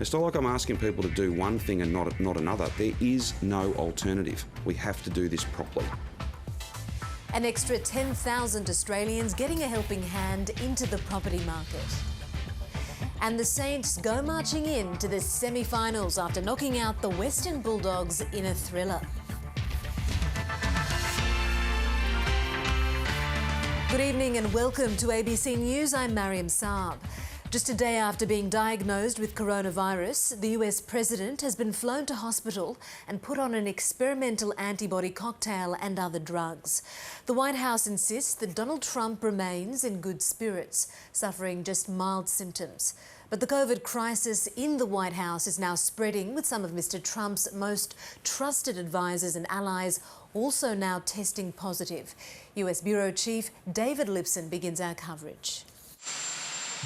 It's not like I'm asking people to do one thing and not another. There is no alternative. We have to do this properly. An extra 10,000 Australians getting a helping hand into the property market. And the Saints go marching in to the semi-finals after knocking out the Western Bulldogs in a thriller. Good evening and welcome to ABC News. I'm Mariam Saab. Just a day after being diagnosed with coronavirus, the US president has been flown to hospital and put on an experimental antibody cocktail and other drugs. The White House insists that Donald Trump remains in good spirits, suffering just mild symptoms. But the COVID crisis in the White House is now spreading, with some of Mr. Trump's most trusted advisors and allies also now testing positive. US Bureau Chief David Lipson begins our coverage.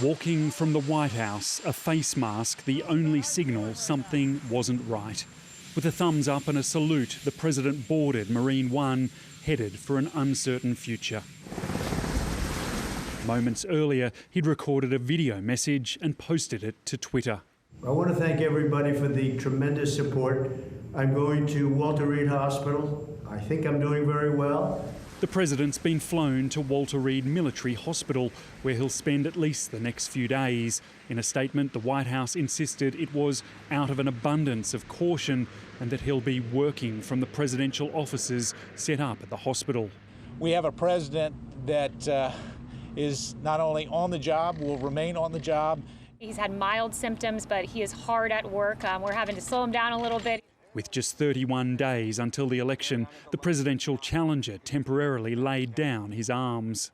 Walking from the White House, a face mask the only signal something wasn't right. With a thumbs up and a salute, the president boarded Marine One, headed for an uncertain future. Moments earlier, he'd recorded a video message and posted it to Twitter. I want to thank everybody for the tremendous support. I'm going to Walter Reed Hospital. I think I'm doing very well. The president's been flown to Walter Reed Military Hospital, where he'll spend at least the next few days. In a statement, the White House insisted it was out of an abundance of caution and that he'll be working from the presidential offices set up at the hospital. We have a president that is not only on the job, will remain on the job. He's had mild symptoms, but he is hard at work. We're having to slow him down a little bit. With just 31 days until the election, the presidential challenger temporarily laid down his arms.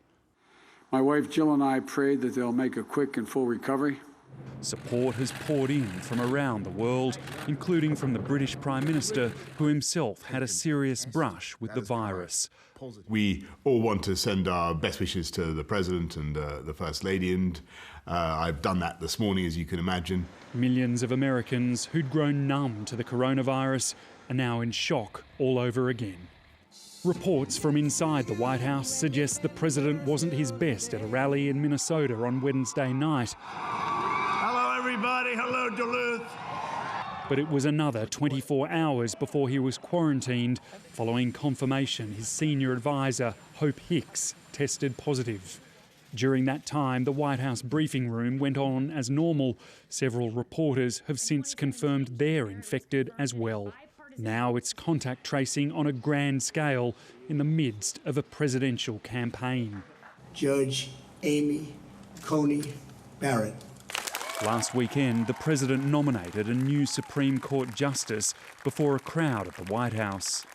My wife Jill and I prayed that they'll make a quick and full recovery. Support has poured in from around the world, including from the British Prime Minister, who himself had a serious brush with the virus. We all want to send our best wishes to the President and the First Lady, and I've done that this morning, as you can imagine. Millions of Americans who'd grown numb to the coronavirus are now in shock all over again. Reports from inside the White House suggest the president wasn't his best at a rally in Minnesota on Wednesday night. Hello, everybody. Hello, Duluth. But it was another 24 hours before he was quarantined, following confirmation his senior advisor, Hope Hicks, tested positive. During that time, the White House briefing room went on as normal. Several reporters have since confirmed they're infected as well. Now it's contact tracing on a grand scale in the midst of a presidential campaign. Judge Amy Coney Barrett. Last weekend, the president nominated a new Supreme Court justice before a crowd at the White House.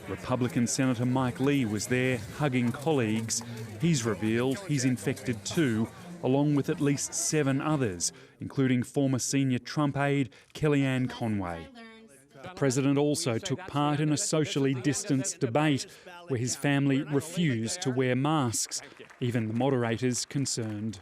Republican Senator Mike Lee was there, hugging colleagues. He's revealed he's infected too, along with at least 7 others, including former senior Trump aide Kellyanne Conway. The president also took part in a socially distanced debate where his family refused to wear masks, even the moderators concerned.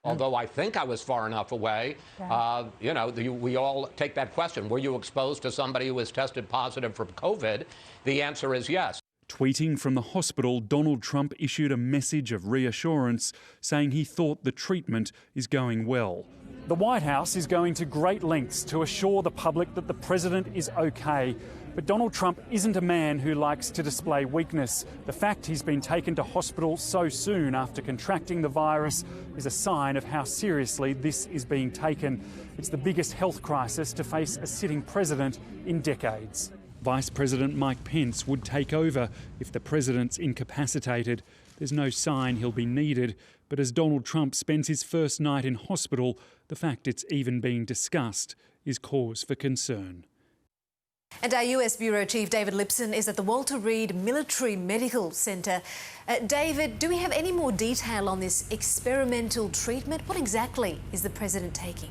Although I think I was far enough away, we all take that question. Were you exposed to somebody who was tested positive for COVID? The answer is yes. Tweeting from the hospital, Donald Trump issued a message of reassurance, saying he thought the treatment is going well. The White House is going to great lengths to assure the public that the president is okay. But Donald Trump isn't a man who likes to display weakness. The fact he's been taken to hospital so soon after contracting the virus is a sign of how seriously this is being taken. It's the biggest health crisis to face a sitting president in decades. Vice President Mike Pence would take over if the president's incapacitated. There's no sign he'll be needed, but as Donald Trump spends his first night in hospital, the fact it's even being discussed is cause for concern. And our US Bureau Chief David Lipson is at the Walter Reed Military Medical Centre. David, do we have any more detail on this experimental treatment? What exactly is the president taking?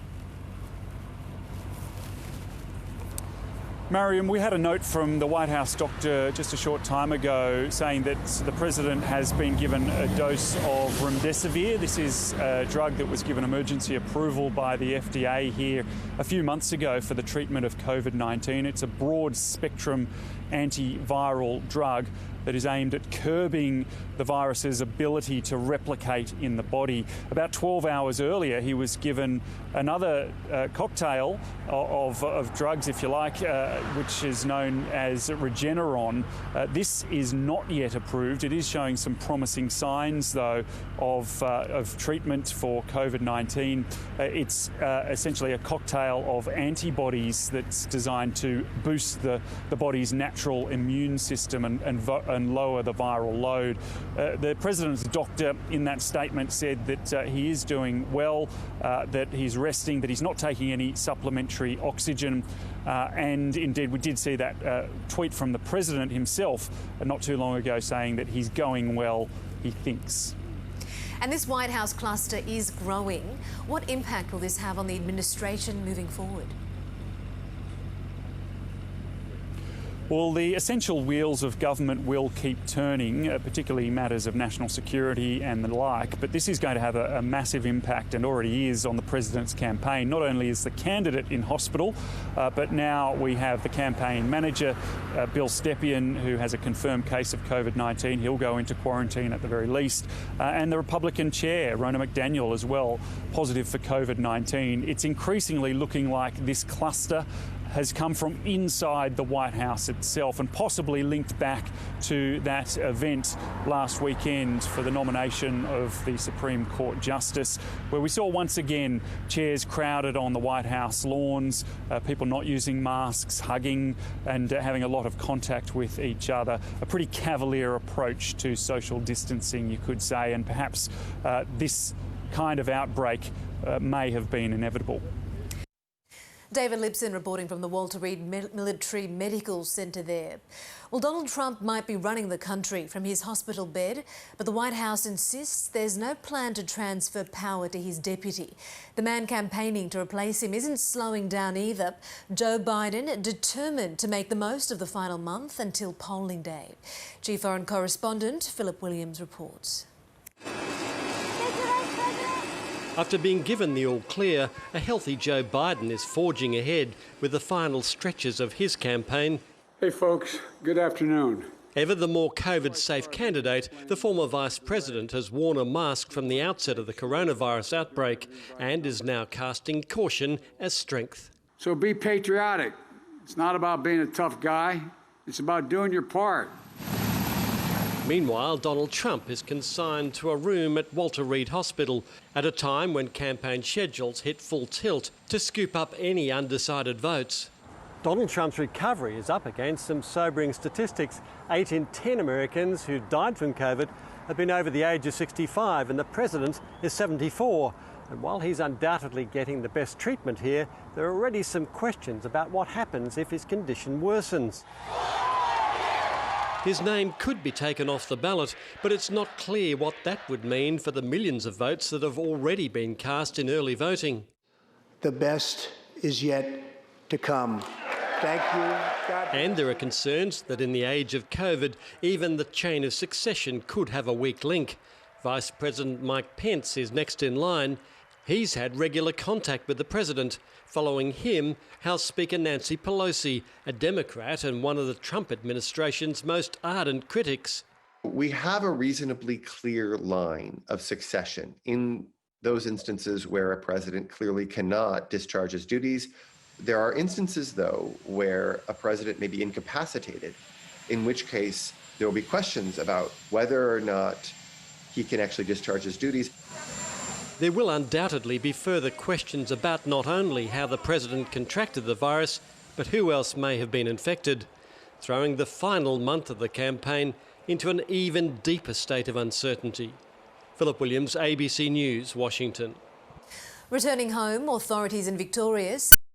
Mariam, we had a note from the White House doctor just a short time ago saying that the president has been given a dose of remdesivir. This is a drug that was given emergency approval by the FDA here a few months ago for the treatment of COVID-19. It's a broad spectrum antiviral drug. that is aimed at curbing the virus's ability to replicate in the body. About 12 hours earlier, he was given another cocktail of drugs, if you like, which is known as Regeneron. This is not yet approved. It is showing some promising signs, though, of treatment for COVID-19. It's essentially a cocktail of antibodies that's designed to boost the body's natural immune system and lower the viral load. The President's doctor in that statement said that he is doing well, that he's resting, that he's not taking any supplementary oxygen. And indeed, we did see that tweet from the President himself not too long ago saying that he's going well, he thinks. And this White House cluster is growing. What impact will this have on the administration moving forward? Well, the essential wheels of government will keep turning, particularly matters of national security and the like, but this is going to have a massive impact, and already is, on the President's campaign. Not only is the candidate in hospital, but now we have the campaign manager, Bill Stepien, who has a confirmed case of COVID-19. He'll go into quarantine at the very least. And the Republican chair, Ronna McDaniel, as well, positive for COVID-19. It's increasingly looking like this cluster has come from inside the White House itself and possibly linked back to that event last weekend for the nomination of the Supreme Court Justice, where we saw once again chairs crowded on the White House lawns, people not using masks, hugging and having a lot of contact with each other. A pretty cavalier approach to social distancing, you could say, and perhaps this kind of outbreak may have been inevitable. David Lipson reporting from the Walter Reed Military Medical Centre there. Well, Donald Trump might be running the country from his hospital bed, but the White House insists there's no plan to transfer power to his deputy. The man campaigning to replace him isn't slowing down either. Joe Biden determined to make the most of the final month until polling day. Chief Foreign Correspondent Philip Williams reports. After being given the all-clear, a healthy Joe Biden is forging ahead with the final stretches of his campaign. Hey folks, good afternoon. Ever the more COVID-safe candidate, the former Vice President has worn a mask from the outset of the coronavirus outbreak and is now casting caution as strength. So be patriotic. It's not about being a tough guy. It's about doing your part. Meanwhile, Donald Trump is consigned to a room at Walter Reed Hospital at a time when campaign schedules hit full tilt to scoop up any undecided votes. Donald Trump's recovery is up against some sobering statistics. 8 in 10 Americans who died from COVID have been over the age of 65, and the president is 74. And while he's undoubtedly getting the best treatment here, there are already some questions about what happens if his condition worsens. His name could be taken off the ballot, but it's not clear what that would mean for the millions of votes that have already been cast in early voting. The best is yet to come. Thank you. God. And there are concerns that in the age of COVID, even the chain of succession could have a weak link. Vice President Mike Pence is next in line. He's had regular contact with the president. Following him, House Speaker Nancy Pelosi, a Democrat and one of the Trump administration's most ardent critics. We have a reasonably clear line of succession in those instances where a president clearly cannot discharge his duties. There are instances, though, where a president may be incapacitated, in which case there will be questions about whether or not he can actually discharge his duties. There will undoubtedly be further questions about not only how the president contracted the virus, but who else may have been infected, throwing the final month of the campaign into an even deeper state of uncertainty. Philip Williams, ABC News, Washington. Returning home, authorities in Victoria